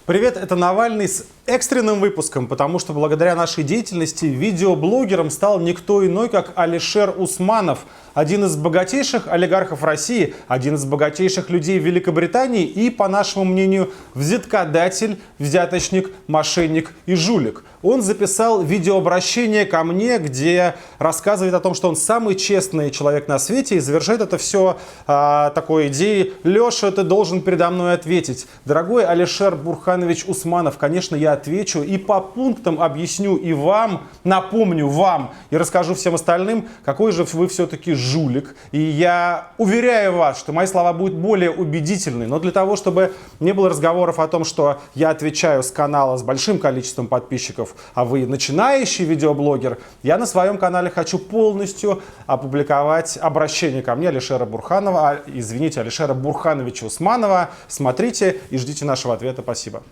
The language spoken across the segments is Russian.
Привет, это Навальный с экстренным выпуском, потому что благодаря нашей деятельности видеоблогером стал никто иной, как Алишер Усманов, один из богатейших олигархов России, один из богатейших людей Великобритании и, по нашему мнению, взяткодатель, взяточник, мошенник и жулик. Он записал видеообращение ко мне, где рассказывает о том, что он самый честный человек на свете, и завершает это все такой идеей: «Леша, ты должен передо мной ответить». Дорогой Алишер Бурханович Усманов, конечно, я отвечу и по пунктам объясню и вам, напомню вам и расскажу всем остальным, какой же вы все-таки жулик. И я уверяю вас, что мои слова будут более убедительны. Но для того, чтобы не было разговоров о том, что я отвечаю с канала с большим количеством подписчиков, а вы начинающий видеоблогер, я на своем канале хочу полностью опубликовать обращение ко мне Алишера Алишера Бурхановича Усманова. Смотрите и ждите нашего ответа. Спасибо.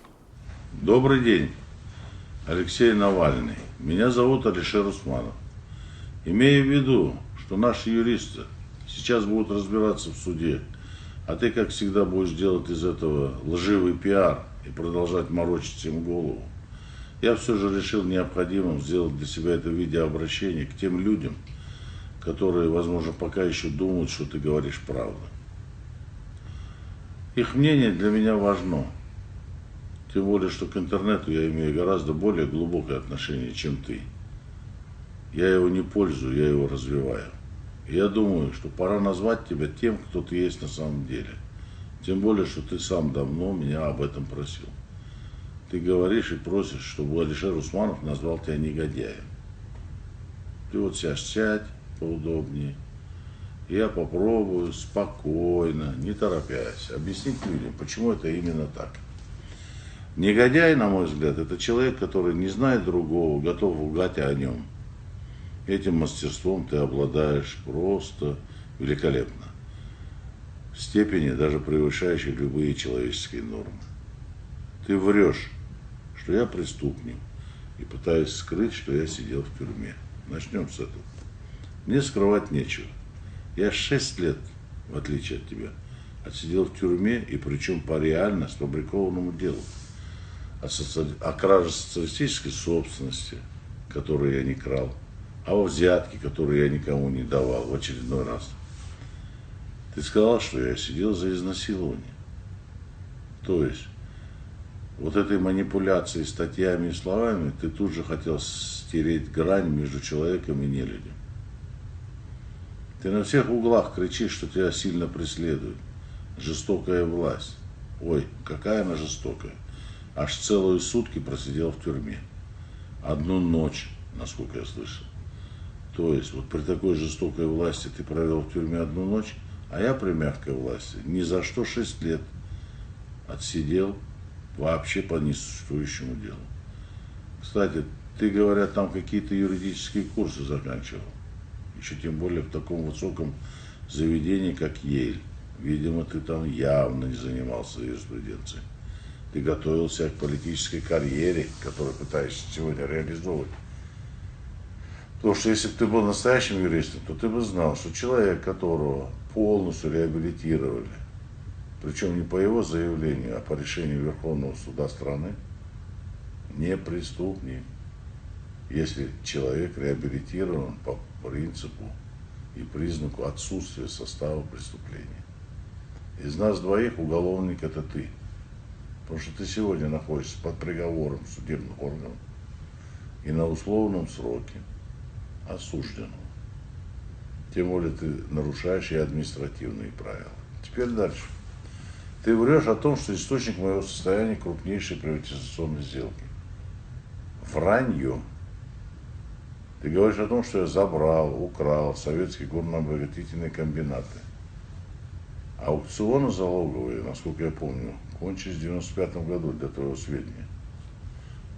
Добрый день, Алексей Навальный. Меня зовут Алишер Усманов. Имею в виду, что наши юристы сейчас будут разбираться в суде, а ты, как всегда, будешь делать из этого лживый пиар и продолжать морочить им голову. Я все же решил необходимым сделать для себя это видеообращение к тем людям, которые, возможно, пока еще думают, что ты говоришь правду. Их мнение для меня важно. Тем более, что к интернету я имею гораздо более глубокое отношение, чем ты. Я его не пользую, я его развиваю. И я думаю, что пора назвать тебя тем, кто ты есть на самом деле. Тем более, что ты сам давно меня об этом просил. Ты говоришь и просишь, чтобы Алишер Усманов назвал тебя негодяем. Ты вот сейчас сядь поудобнее. Я попробую спокойно, не торопясь, объяснить людям, почему это именно так. Негодяй, на мой взгляд, это человек, который не знает другого, готов лгать о нем. Этим мастерством ты обладаешь просто великолепно. В степени, даже превышающей любые человеческие нормы. Ты врешь, что я преступник, и пытаюсь скрыть, что я сидел в тюрьме. Начнем с этого. Мне скрывать нечего. Я 6 лет, в отличие от тебя, отсидел в тюрьме, и причем по реально сфабрикованному делу. О краже социалистической собственности, которую я не крал, а о взятке, которую я никому не давал в очередной раз. Ты сказал, что я сидел за изнасилование. То есть, вот этой манипуляцией статьями и словами ты тут же хотел стереть грань между человеком и нелюдем. Ты на всех углах кричишь, что тебя сильно преследуют. Жестокая власть. Ой, какая она жестокая. Аж целые сутки просидел в тюрьме. Одну ночь, насколько я слышал. То есть, вот при такой жестокой власти ты провел в тюрьме одну ночь, а я при мягкой власти ни за что 6 лет отсидел вообще по несуществующему делу. Кстати, ты, говорят, там какие-то юридические курсы заканчивал. Еще тем более в таком высоком заведении, как Йейль. Видимо, ты там явно не занимался юриспруденцией. Ты готовился к политической карьере, которую пытаешься сегодня реализовывать. Потому что если бы ты был настоящим юристом, то ты бы знал, что человек, которого полностью реабилитировали, причем не по его заявлению, а по решению Верховного суда страны, не преступник, если человек реабилитирован по принципу и признаку отсутствия состава преступления. Из нас двоих уголовник это ты. Потому что ты сегодня находишься под приговором судебных органов и на условном сроке осужденного. Тем более ты нарушаешь и административные правила. Теперь дальше. Ты врешь о том, что источник моего состояния крупнейшей приватизационной сделки. Вранье. Ты говоришь о том, что я забрал, украл советские горно-обогатительные комбинаты. Аукционы залоговые, насколько я помню, кончились в 1995 году, для твоего сведения.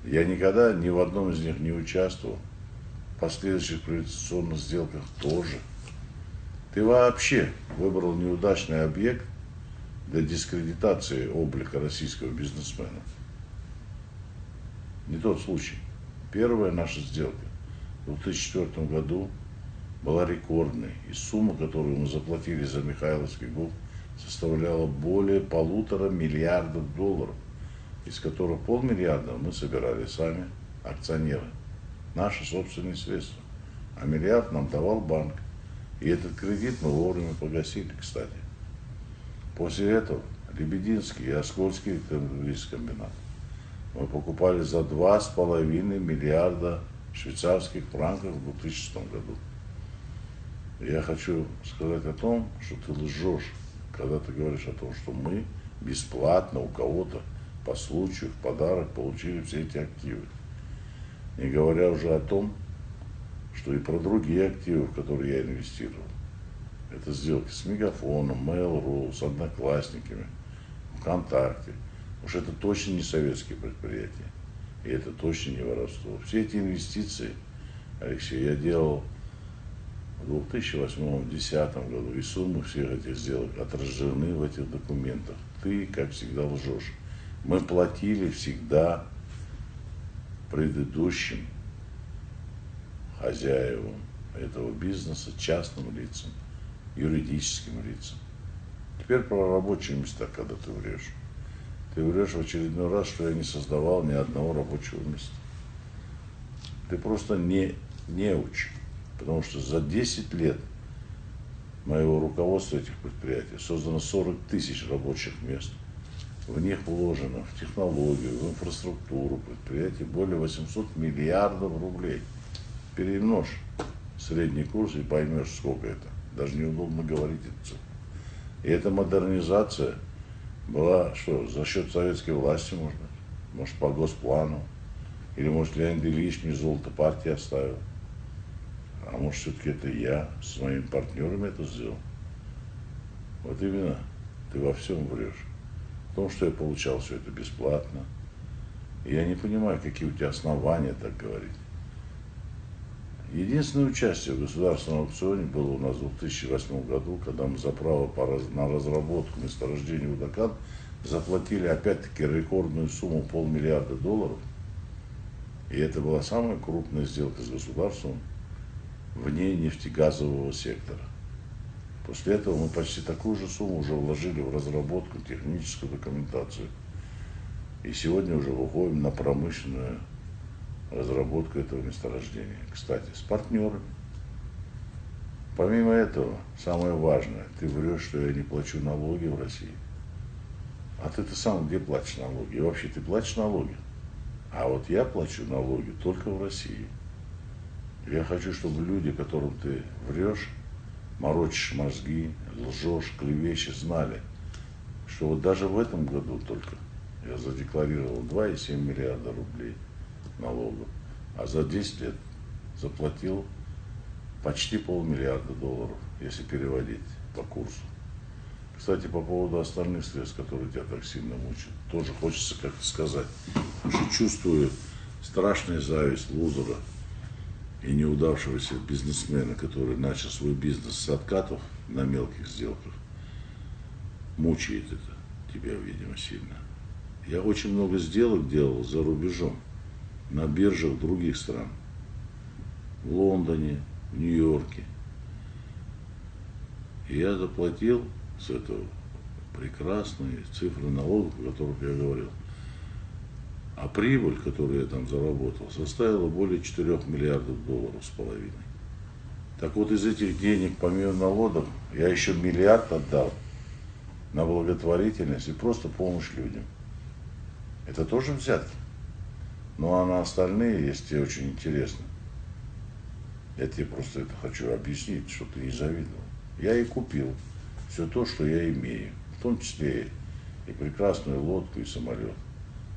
Я никогда ни в одном из них не участвовал. В последующих приватизационных сделках тоже. Ты вообще выбрал неудачный объект для дискредитации облика российского бизнесмена. Не тот случай. Первая наша сделка в 2004 году была рекордной, и сумма, которую мы заплатили за Михайловский ГУП, составляла более $1,5 миллиарда. из которых 500 миллиарда мы собирали сами, акционеры, наши собственные средства. А миллиард нам давал банк. И этот кредит мы вовремя погасили, кстати. После этого Лебединский и Оскольский комбинат мы покупали за 2,5 миллиарда швейцарских франков в 2006 году. Я хочу сказать о том, что ты лжешь, когда ты говоришь о том, что мы бесплатно у кого-то по случаю в подарок получили все эти активы. Не говоря уже о том, что и про другие активы, в которые я инвестировал. Это сделки с Мегафоном, Mail.ru, с Одноклассниками, ВКонтакте. Уж это точно не советские предприятия. И это точно не воровство. Все эти инвестиции, Алексей, я делал в 2008-2010 году. И суммы всех этих сделок отражены в этих документах. Ты, как всегда, лжешь. Мы платили всегда предыдущим хозяевам этого бизнеса, частным лицам, юридическим лицам. Теперь про рабочие места, когда ты врешь. Ты врешь в очередной раз, что я не создавал ни одного рабочего места. Ты просто неуч. Потому что за 10 лет моего руководства этих предприятий создано 40 тысяч рабочих мест. В них вложено в технологию, в инфраструктуру предприятий более 800 миллиардов рублей. Перемножь средний курс и поймешь, сколько это. Даже неудобно говорить эту цифру. И эта модернизация была, что, за счет советской власти, может, по госплану, или, может, Леонид Ильич мне золото партии оставил. А может, все-таки это я с моими партнерами это сделал. Вот именно, ты во всем врешь. В том, что я получал все это бесплатно. И я не понимаю, какие у тебя основания так говорить. Единственное участие в государственном аукционе было у нас в 2008 году, когда мы за право на разработку месторождения Удакан заплатили опять-таки рекордную сумму $500 миллиарда. И это была самая крупная сделка с государством вне нефтегазового сектора. После этого мы почти такую же сумму уже вложили в разработку, техническую документацию. И сегодня уже выходим на промышленную разработку этого месторождения. Кстати, с партнерами. Помимо этого, самое важное, ты врешь, что я не плачу налоги в России. А ты сам где платишь налоги? И вообще ты платишь налоги? А вот я плачу налоги только в России. Я хочу, чтобы люди, которым ты врешь, морочишь мозги, лжешь, клевещешь, знали, что вот даже в этом году только я задекларировал 2,7 миллиарда рублей налогов, а за 10 лет заплатил почти $500 миллиарда, если переводить по курсу. Кстати, по поводу остальных средств, которые тебя так сильно мучают, тоже хочется как-то сказать, потому что чувствую страшную зависть лузера и неудавшегося бизнесмена, который начал свой бизнес с откатов на мелких сделках. Мучает это тебя, видимо, сильно. Я очень много сделок делал за рубежом, на биржах других стран. В Лондоне, в Нью-Йорке. И я заплатил с этого прекрасные цифры налогов, о которых я говорил. А прибыль, которую я там заработал, составила более $4,5 миллиардов. Так вот, из этих денег, помимо налогов, я еще $1 миллиард отдал на благотворительность и просто помощь людям. Это тоже взятки. Ну а на остальные, если тебе очень интересно, я тебе просто это хочу объяснить, чтобы ты не завидовал. Я и купил все то, что я имею, в том числе и прекрасную лодку, и самолет.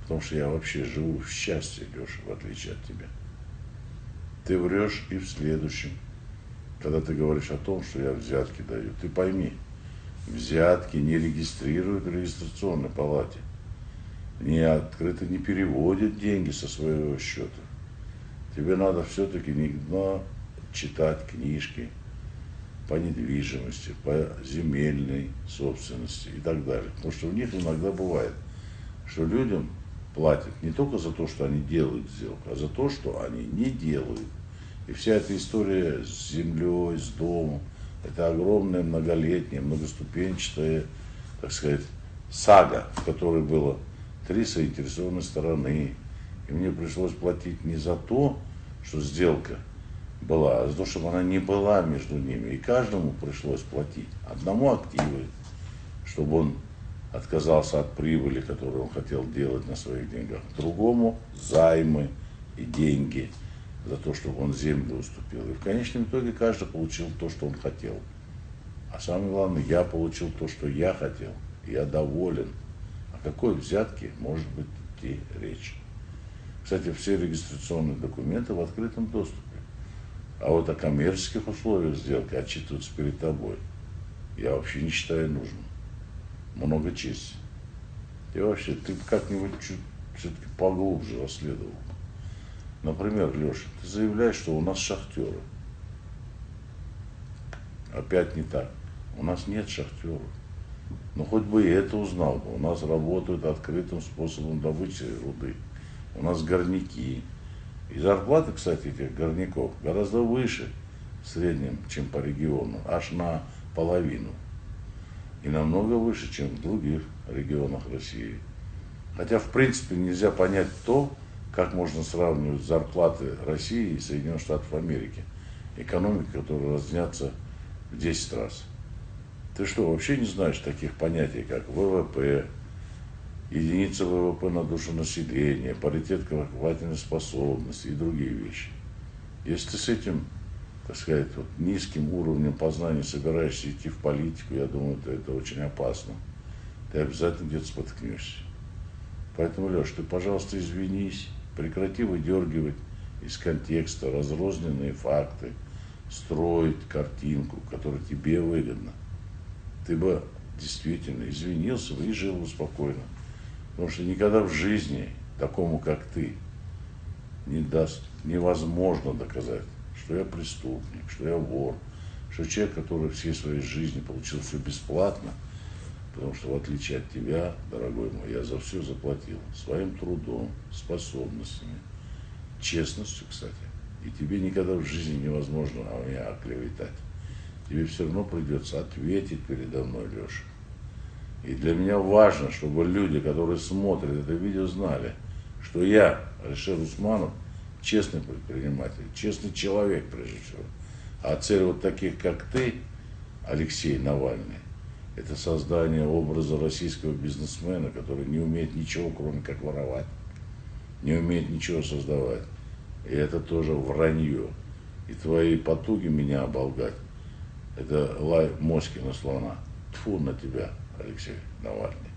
Потому что я вообще живу в счастье, Леша, в отличие от тебя. Ты врешь и в следующем, когда ты говоришь о том, что я взятки даю. Ты пойми, взятки не регистрируют в регистрационной палате. Не открыто не переводят деньги со своего счета. Тебе надо все-таки иногда читать книжки по недвижимости, по земельной собственности и так далее. Потому что у них иногда бывает, что людям платят не только за то, что они делают сделку, а за то, что они не делают. И вся эта история с землей, с домом, это огромная, многолетняя, многоступенчатая, так сказать, сага, в которой было 3 заинтересованные стороны. И мне пришлось платить не за то, что сделка была, а за то, чтобы она не была между ними. И каждому пришлось платить. Одному активы, чтобы он отказался от прибыли, которую он хотел делать на своих деньгах. Другому займы и деньги за то, чтобы он землю уступил. И в конечном итоге каждый получил то, что он хотел. А самое главное, я получил то, что я хотел. Я доволен. О какой взятке может быть идти речь? Кстати, все регистрационные документы в открытом доступе. А вот о коммерческих условиях сделки отчитываться перед тобой я вообще не считаю нужным. Много чести. И вообще, ты как-нибудь все-таки поглубже расследовал. Например, Леша, ты заявляешь, что у нас шахтеры. Опять не так. У нас нет шахтеров. Но хоть бы и это узнал бы. У нас работают открытым способом добычи руды. У нас горняки. И зарплаты, кстати, этих горняков гораздо выше в среднем, чем по региону. Аж на половину. И намного выше, чем в других регионах России. Хотя, в принципе, нельзя понять то, как можно сравнивать зарплаты России и Соединенных Штатов Америки. Экономики, которые разнятся в 10 раз. Ты что, вообще не знаешь таких понятий, как ВВП, единица ВВП на душу населения, паритет покупательной способности и другие вещи? Если ты с этим, так сказать, вот, низким уровнем познания собираешься идти в политику, я думаю, это очень опасно. Ты обязательно где-то споткнешься. Поэтому, Леш, ты, пожалуйста, извинись, прекрати выдергивать из контекста разрозненные факты, строить картинку, которая тебе выгодна. Ты бы действительно извинился бы и жил бы спокойно. Потому что никогда в жизни такому, как ты, невозможно доказать, что я преступник, что я вор, что человек, который всей своей жизни получил все бесплатно, потому что в отличие от тебя, дорогой мой, я за все заплатил своим трудом, способностями, честностью, кстати. И тебе никогда в жизни невозможно меня оклеветать. Тебе все равно придется ответить передо мной, Леша. И для меня важно, чтобы люди, которые смотрят это видео, знали, что я, Алишер Усманов, честный предприниматель, честный человек, прежде всего. А цель вот таких, как ты, Алексей Навальный, это создание образа российского бизнесмена, который не умеет ничего, кроме как воровать, не умеет ничего создавать. И это тоже вранье. И твои потуги меня оболгать, это лай моськи на слона. Тьфу на тебя, Алексей Навальный.